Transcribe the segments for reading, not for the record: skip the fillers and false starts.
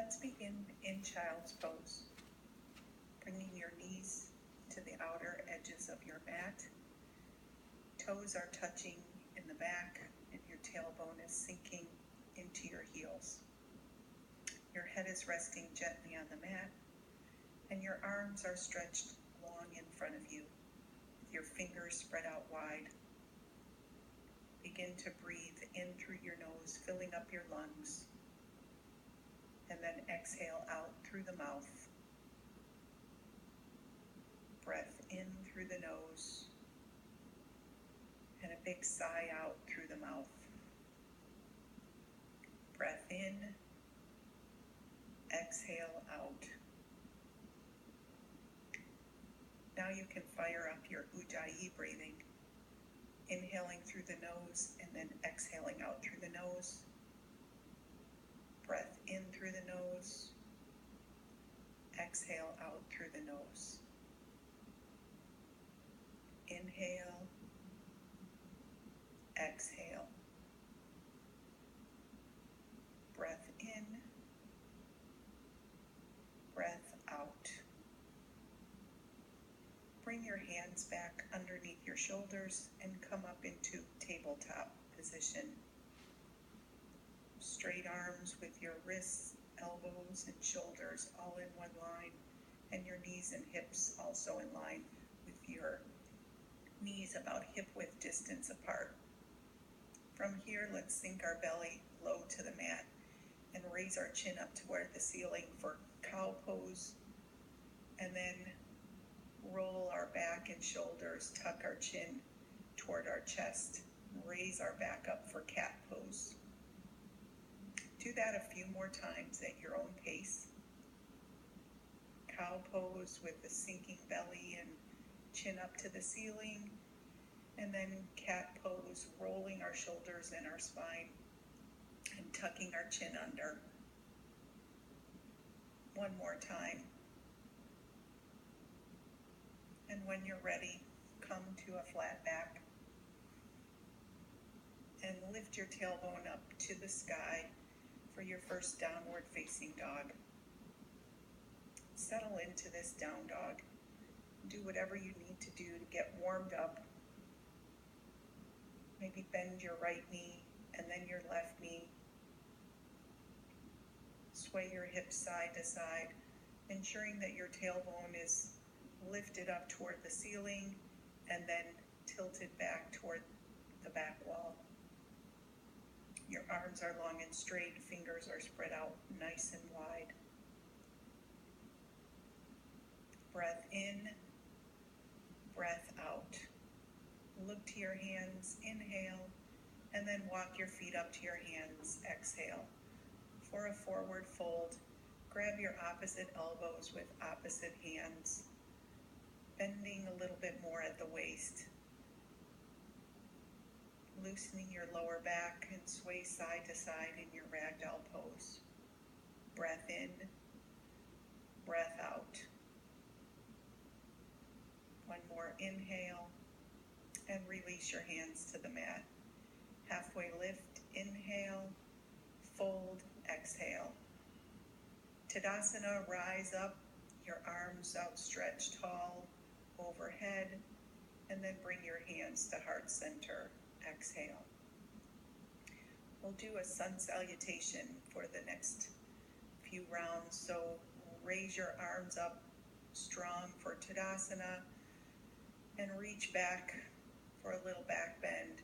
Let's begin in child's pose, bringing your knees to the outer edges of your mat. Toes are touching in the back and your tailbone is sinking into your heels. Your head is resting gently on the mat and your arms are stretched long in front of you with your fingers spread out wide. Begin to breathe in through your nose, filling up your lungs, and then exhale out through the mouth. Breath in through the nose, and a big sigh out through the mouth. Breath in, exhale out. Now you can fire up your Ujjayi breathing, inhaling through the nose and then exhaling out through the nose. Breath in through the nose, exhale out through the nose. Inhale, exhale. Breath in, breath out. Bring your hands back underneath your shoulders and come up into tabletop position. Straight arms with your wrists, elbows, and shoulders all in one line, and your knees and hips also in line with your knees about hip width distance apart. From here, let's sink our belly low to the mat and raise our chin up toward the ceiling for cow pose, and then roll our back and shoulders, tuck our chin toward our chest, raise our back up for cat pose. Do that a few more times at your own pace. Cow pose with the sinking belly and chin up to the ceiling, and then cat pose, rolling our shoulders and our spine and tucking our chin under. One more time. And when you're ready, come to a flat back and lift your tailbone up to the sky for your first downward facing dog. Settle into this down dog. Do whatever you need to do to get warmed up. Maybe bend your right knee and then your left knee. Sway your hips side to side, ensuring that your tailbone is lifted up toward the ceiling and then tilted back toward the back wall. Your arms are long and straight, fingers are spread out nice and wide. Breath in, breath out. Look to your hands, inhale, and then walk your feet up to your hands, exhale. For a forward fold, grab your opposite elbows with opposite hands, bending a little bit more at the waist. Loosening your lower back and sway side to side in your ragdoll pose. Breath in, breath out. One more inhale and release your hands to the mat. Halfway lift, inhale, fold, exhale. Tadasana, rise up, your arms outstretched tall overhead, and then bring your hands to heart center. Exhale. We'll do a sun salutation for the next few rounds. So raise your arms up strong for Tadasana and reach back for a little back bend.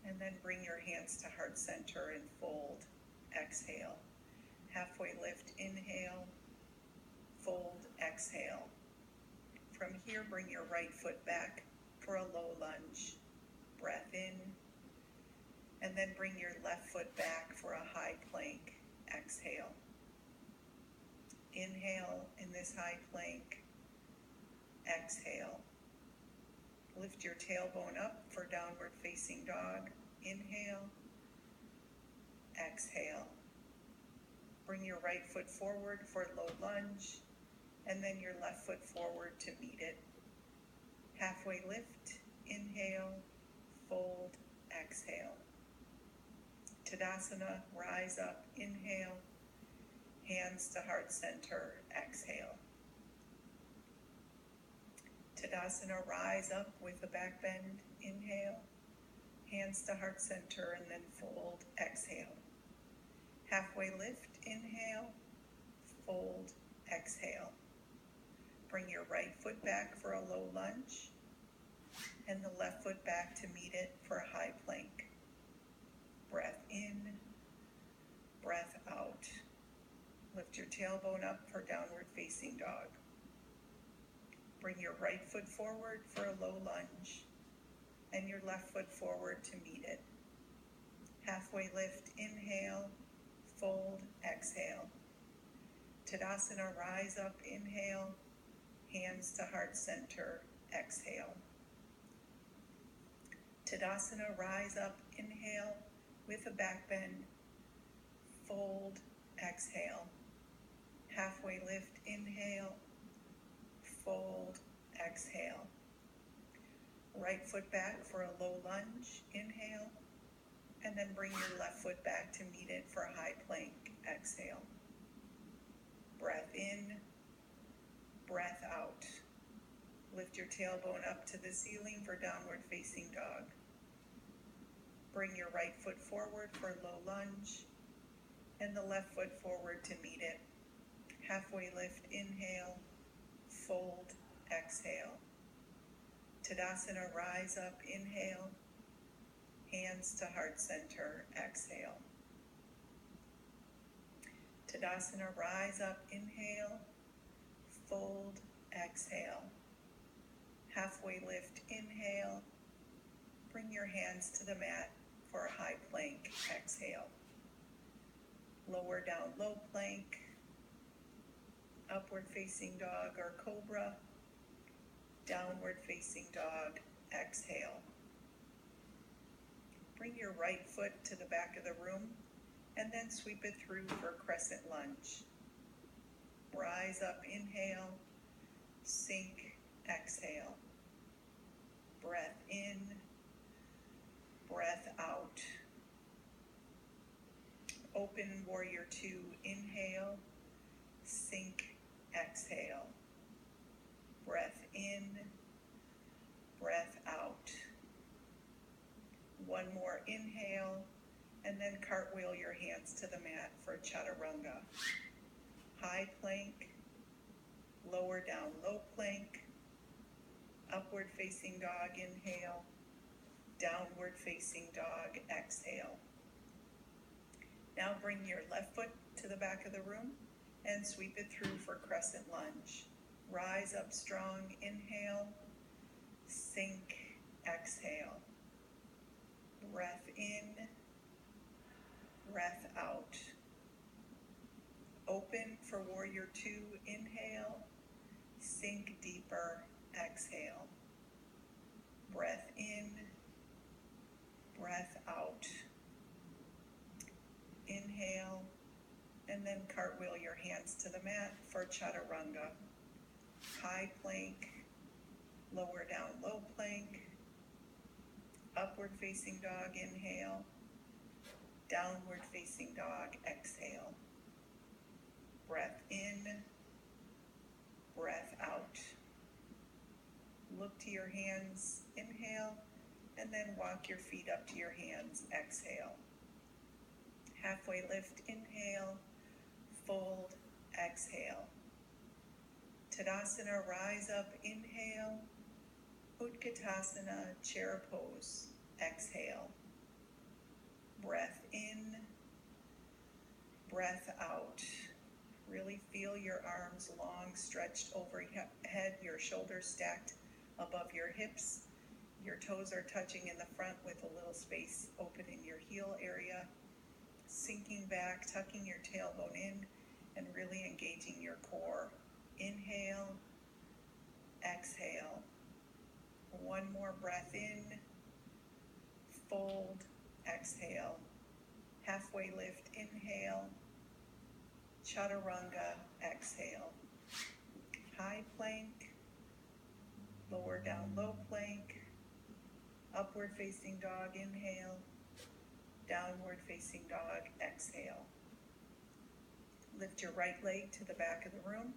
And then bring your hands to heart center and fold. Exhale. Halfway lift, inhale, fold, exhale. From here, bring your right foot back for a low lunge. Breath in, and then bring your left foot back for a high plank. Exhale. Inhale in this high plank. Exhale. Lift your tailbone up for downward facing dog. Inhale. Exhale. Bring your right foot forward for low lunge, and then your left foot forward to meet it. Halfway lift, inhale, fold, exhale. Tadasana, rise up, inhale, hands to heart center, exhale. Tadasana, rise up with a back bend, inhale, hands to heart center, and then fold, exhale. Halfway lift, inhale, fold, exhale. Bring your right foot back for a low lunge, and the left foot back to meet it for a high plank. Breath in, breath out. Lift your tailbone up for downward facing dog. Bring your right foot forward for a low lunge, and your left foot forward to meet it. Halfway lift, inhale, fold, exhale. Tadasana, rise up, inhale, hands to heart center, exhale. Tadasana, rise up, inhale, with a back bend, fold, exhale. Halfway lift, inhale, fold, exhale. Right foot back for a low lunge, inhale, and then bring your left foot back to meet it for a high plank, exhale. Breath in, breath out. Lift your tailbone up to the ceiling for downward facing dog. Bring your right foot forward for a low lunge, and the left foot forward to meet it. Halfway lift, inhale, fold, exhale. Tadasana, rise up, inhale, hands to heart center, exhale. Tadasana, rise up, inhale, fold, exhale. Halfway lift, inhale, bring your hands to the mat for a high plank, exhale. Lower down, low plank, upward facing dog or cobra, downward facing dog, exhale. Bring your right foot to the back of the room and then sweep it through for crescent lunge. Rise up, inhale, sink, exhale. Breath in, breath out. Open warrior two, inhale, sink, exhale. Breath in, breath out. One more inhale, and then cartwheel your hands to the mat for chaturanga. High plank, lower down, low plank, upward facing dog, inhale, downward facing dog, exhale. Now bring your left foot to the back of the room and sweep it through for crescent lunge. Rise up strong, inhale, sink, exhale. Breath in, breath out. Open for warrior two, inhale, sink deeper, exhale. Breath in, breath out. Inhale, and then cartwheel your hands to the mat for chaturanga. High plank, lower down, low plank, upward facing dog, inhale, downward facing dog, exhale. Breath in, breath out. Look to your hands, inhale, and then walk your feet up to your hands, exhale. Halfway lift, inhale, fold, exhale. Tadasana, rise up, inhale, Utkatasana, chair pose, exhale. Breath in, breath out. Really feel your arms long, stretched overhead, your shoulders stacked above your hips. Your toes are touching in the front with a little space open in your heel area. Sinking back, tucking your tailbone in, and really engaging your core. Inhale, exhale. One more breath in, fold, exhale. Halfway lift, inhale, chaturanga, exhale. High plank, lower down, low plank, upward facing dog, inhale, downward facing dog, exhale. Lift your right leg to the back of the room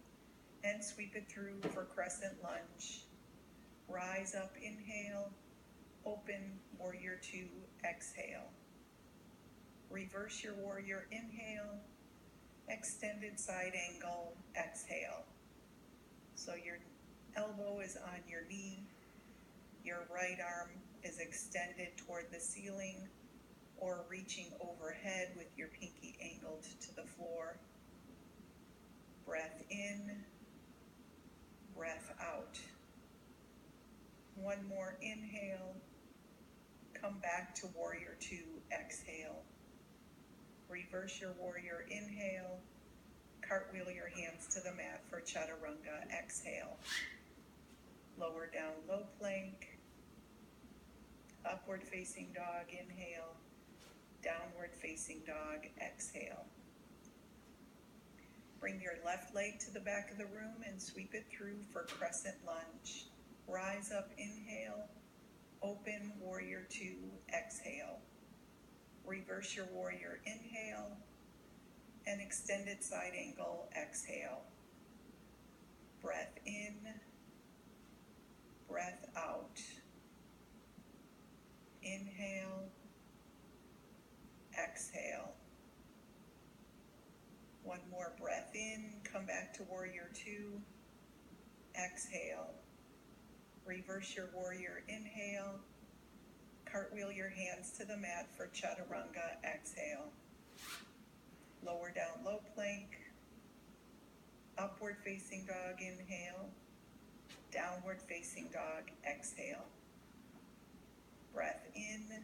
and sweep it through for crescent lunge. Rise up, inhale, open, warrior two, exhale. Reverse your warrior, inhale, extended side angle, exhale. So your elbow is on your knee, your right arm is extended toward the ceiling or reaching overhead with your pinky angled to the floor. Breath in, breath out. One more inhale, come back to warrior two, exhale. Reverse your warrior, inhale, cartwheel your hands to the mat for chaturanga, exhale. Lower down, low plank, upward facing dog, inhale, downward facing dog, exhale. Bring your left leg to the back of the room and sweep it through for crescent lunge. Rise up, inhale, open, warrior two, exhale. Reverse your warrior, inhale, and extended side angle, exhale. Breath in, breath out. Inhale, exhale. One more breath in, come back to warrior two, exhale. Reverse your warrior, inhale, cartwheel your hands to the mat for chaturanga, exhale. Lower down, low plank, upward facing dog, inhale, downward facing dog, exhale. Breath in,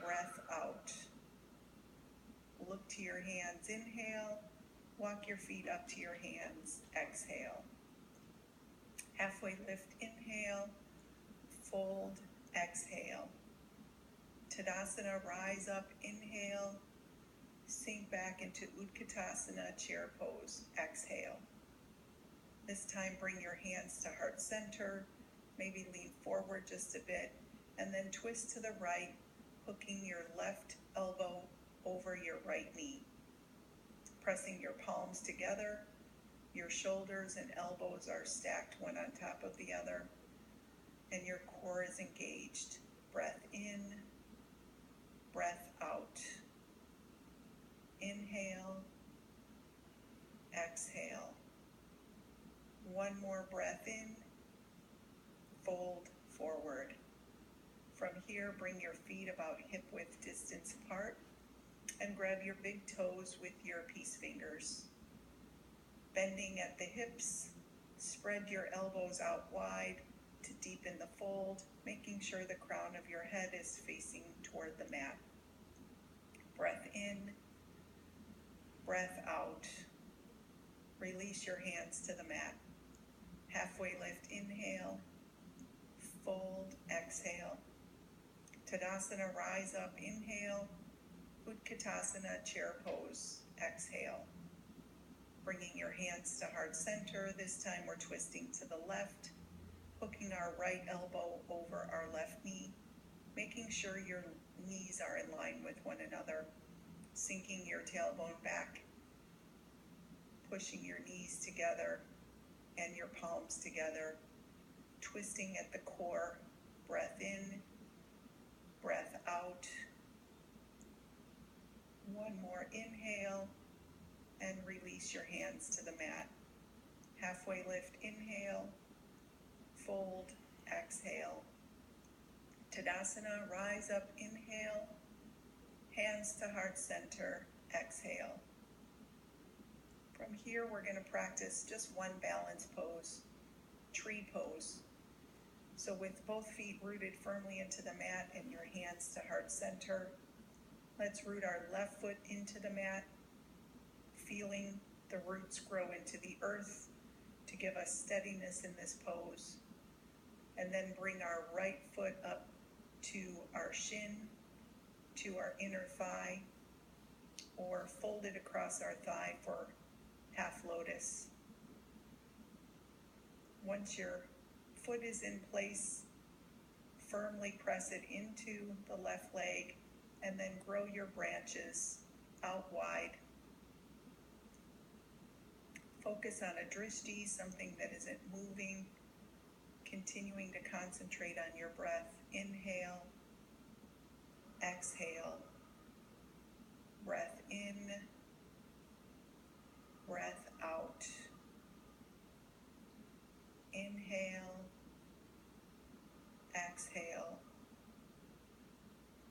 breath out. Look to your hands, inhale, walk your feet up to your hands, exhale. Halfway lift, inhale, fold, exhale. Tadasana, rise up, inhale, sink back into Utkatasana, chair pose, exhale. This time bring your hands to heart center, maybe lean forward just a bit, and then twist to the right, hooking your left elbow over your right knee. Pressing your palms together, your shoulders and elbows are stacked one on top of the other, and your core is engaged. Breath in, breath out. Inhale, exhale. One more breath in, fold forward. From here, bring your feet about hip width distance apart and grab your big toes with your peace fingers. Bending at the hips, spread your elbows out wide to deepen the fold, making sure the crown of your head is facing toward the mat. Breath in, breath out. Release your hands to the mat. Halfway lift, inhale, fold, exhale. Tadasana, rise up, inhale, Utkatasana, chair pose, exhale. Bringing your hands to heart center, this time we're twisting to the left, hooking our right elbow over our left knee, making sure your knees are in line with one another, sinking your tailbone back, pushing your knees together and your palms together, twisting at the core. Breath in, breath out. One more inhale and release your hands to the mat. Halfway lift, inhale, fold, exhale. Tadasana, rise up, inhale, hands to heart center, exhale. From here, we're going to practice just one balance pose, tree pose. So with both feet rooted firmly into the mat and your hands to heart center, let's root our left foot into the mat, feeling the roots grow into the earth to give us steadiness in this pose. And then bring our right foot up to our shin, to our inner thigh, or fold it across our thigh for half lotus. Once your foot is in place, firmly press it into the left leg and then grow your branches out wide. Focus on a drishti, something that isn't moving, continuing to concentrate on your breath. Inhale, exhale, breath in, breath out. Inhale, exhale.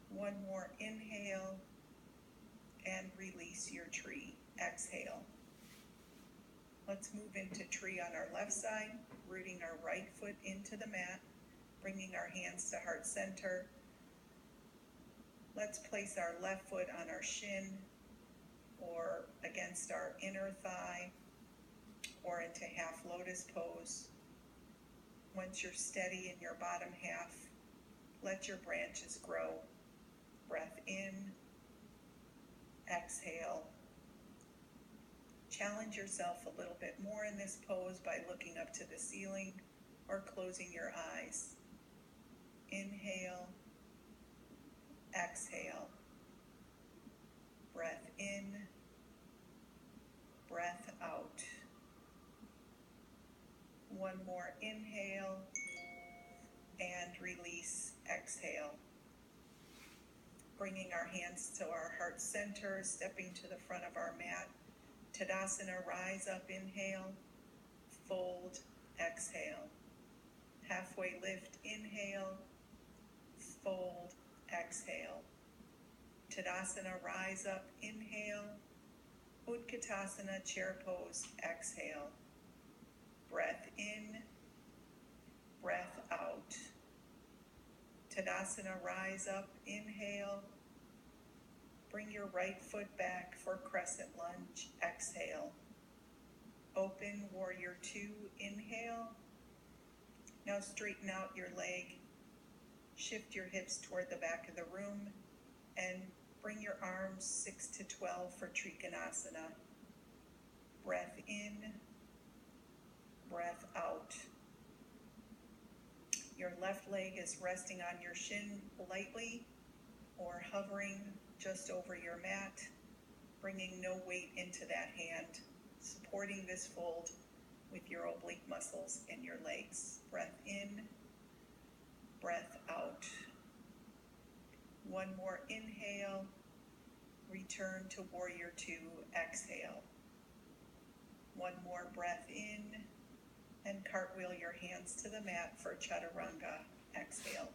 One more inhale and release your tree. Exhale. Let's move into tree on our left side, rooting our right foot into the mat, bringing our hands to heart center. Let's place our left foot on our shin or against our inner thigh or into half lotus pose. Once you're steady in your bottom half, let your branches grow. Breath in, exhale. Challenge yourself a little bit more in this pose by looking up to the ceiling or closing your eyes. Inhale, exhale. Breath in, breath out. One more inhale and release, exhale. Bringing our hands to our heart center, stepping to the front of our mat. Tadasana, rise up, inhale, fold, exhale. Halfway lift, inhale, fold, exhale. Tadasana, rise up, inhale, Utkatasana, chair pose, exhale. Breath in, breath out. Tadasana, rise up, inhale. Bring your right foot back for crescent lunge, exhale. Open warrior two, inhale. Now straighten out your leg. Shift your hips toward the back of the room and bring your arms 6 to 12 for Trikonasana. Breath in, breath out. Your left leg is resting on your shin lightly or hovering just over your mat, bringing no weight into that hand, supporting this fold with your oblique muscles in your legs. Breath in, breath out. One more inhale, return to warrior two, exhale. One more breath in, and cartwheel your hands to the mat for chaturanga, exhale.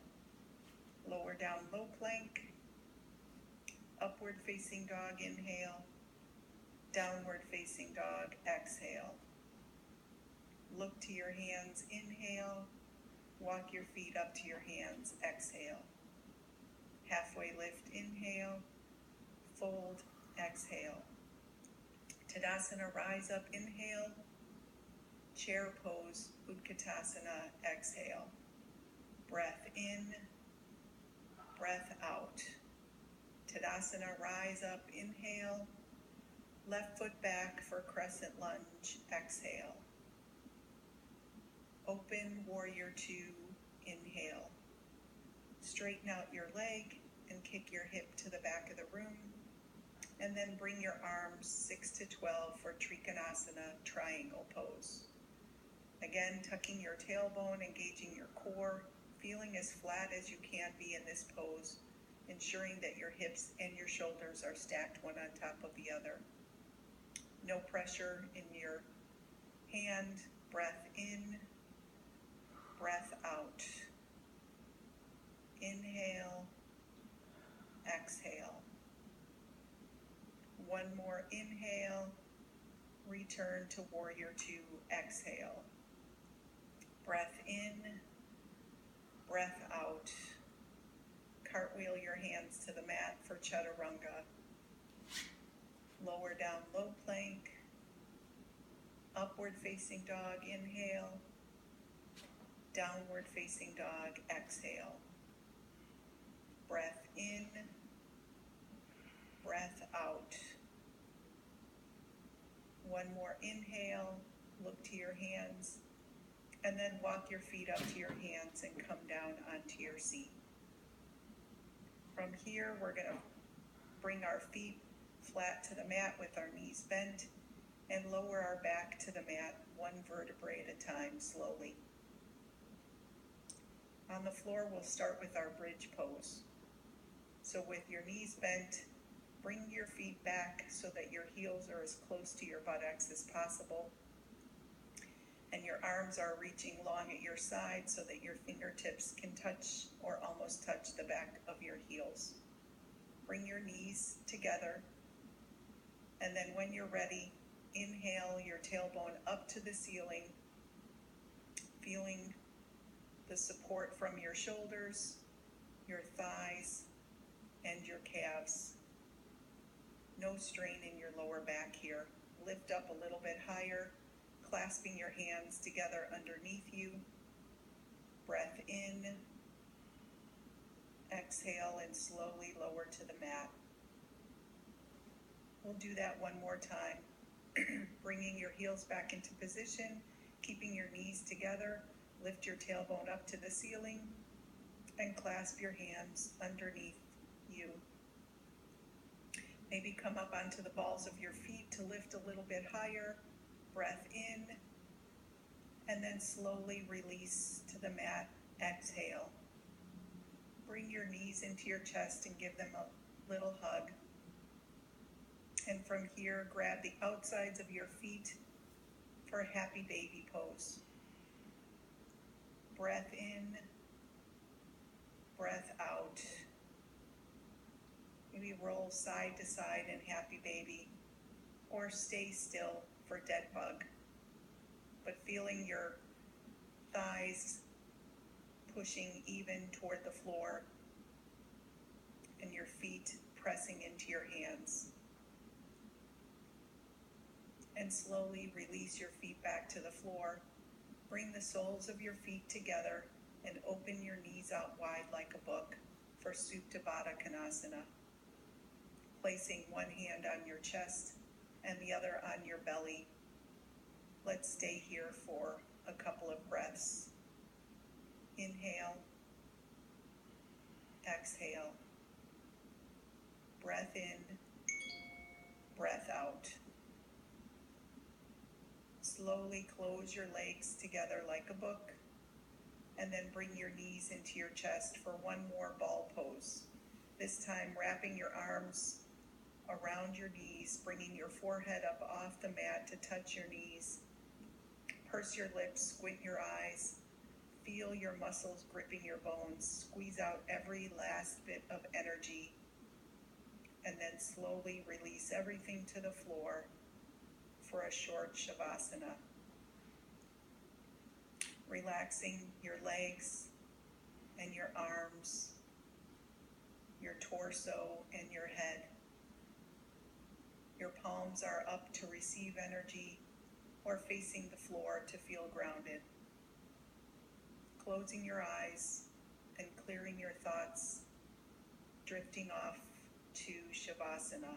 Lower down low plank, upward facing dog, inhale, downward facing dog, exhale. Look to your hands, inhale, walk your feet up to your hands, exhale. Halfway lift, inhale, fold, exhale. Tadasana, rise up, inhale, chair pose, Utkatasana, exhale. Breath in, breath out. Tadasana, rise up, inhale, left foot back for crescent lunge, exhale. Open warrior two, inhale. Straighten out your leg and kick your hip to the back of the room, and then bring your arms 6 to 12 for Trikonasana, triangle pose. Again, tucking your tailbone, engaging your core, feeling as flat as you can be in this pose, ensuring that your hips and your shoulders are stacked one on top of the other. No pressure in your hand. Breath in, breath out. Inhale, exhale. One more inhale, return to warrior two, exhale. Breath in, breath out. Cartwheel your hands to the mat for chaturanga. Lower down low plank, upward facing dog, inhale, downward facing dog, exhale. Breath in, breath out. One more inhale, look to your hands, and then walk your feet up to your hands and come down onto your seat. From here, we're going to bring our feet flat to the mat with our knees bent, and lower our back to the mat, one vertebrae at a time, slowly. On the floor, we'll start with our bridge pose. So with your knees bent, bring your feet back so that your heels are as close to your buttocks as possible, and your arms are reaching long at your side so that your fingertips can touch or almost touch the back of your heels. Bring your knees together, and then when you're ready, inhale your tailbone up to the ceiling, feeling the support from your shoulders, your thighs, and your calves. No strain in your lower back here. Lift up a little bit higher, clasping your hands together underneath you. Breath in, exhale, and slowly lower to the mat. We'll do that one more time. Bringing your heels back into position, keeping your knees together, lift your tailbone up to the ceiling, and clasp your hands underneath you. Maybe come up onto the balls of your feet to lift a little bit higher. Breath in, and then slowly release to the mat. Exhale. Bring your knees into your chest and give them a little hug. And from here, grab the outsides of your feet for a happy baby pose. Breath in, breath out. Maybe roll side to side in happy baby, or stay still for dead bug. But feeling your thighs pushing even toward the floor and your feet pressing into your hands. And slowly release your feet back to the floor. Bring the soles of your feet together and open your knees out wide like a book for Supta Baddha Konasana. Placing one hand on your chest and the other on your belly. Let's stay here for a couple of breaths. Inhale, exhale. Breath in, breath out. Slowly close your legs together like a book, and then bring your knees into your chest for one more ball pose. This time wrapping your arms around your knees, bringing your forehead up off the mat to touch your knees. Purse your lips, squint your eyes, feel your muscles gripping your bones, squeeze out every last bit of energy, and then slowly release everything to the floor for a short Shavasana. Relaxing your legs and your arms, your torso and your head. Your palms are up to receive energy or facing the floor to feel grounded. Closing your eyes and clearing your thoughts, drifting off to Shavasana.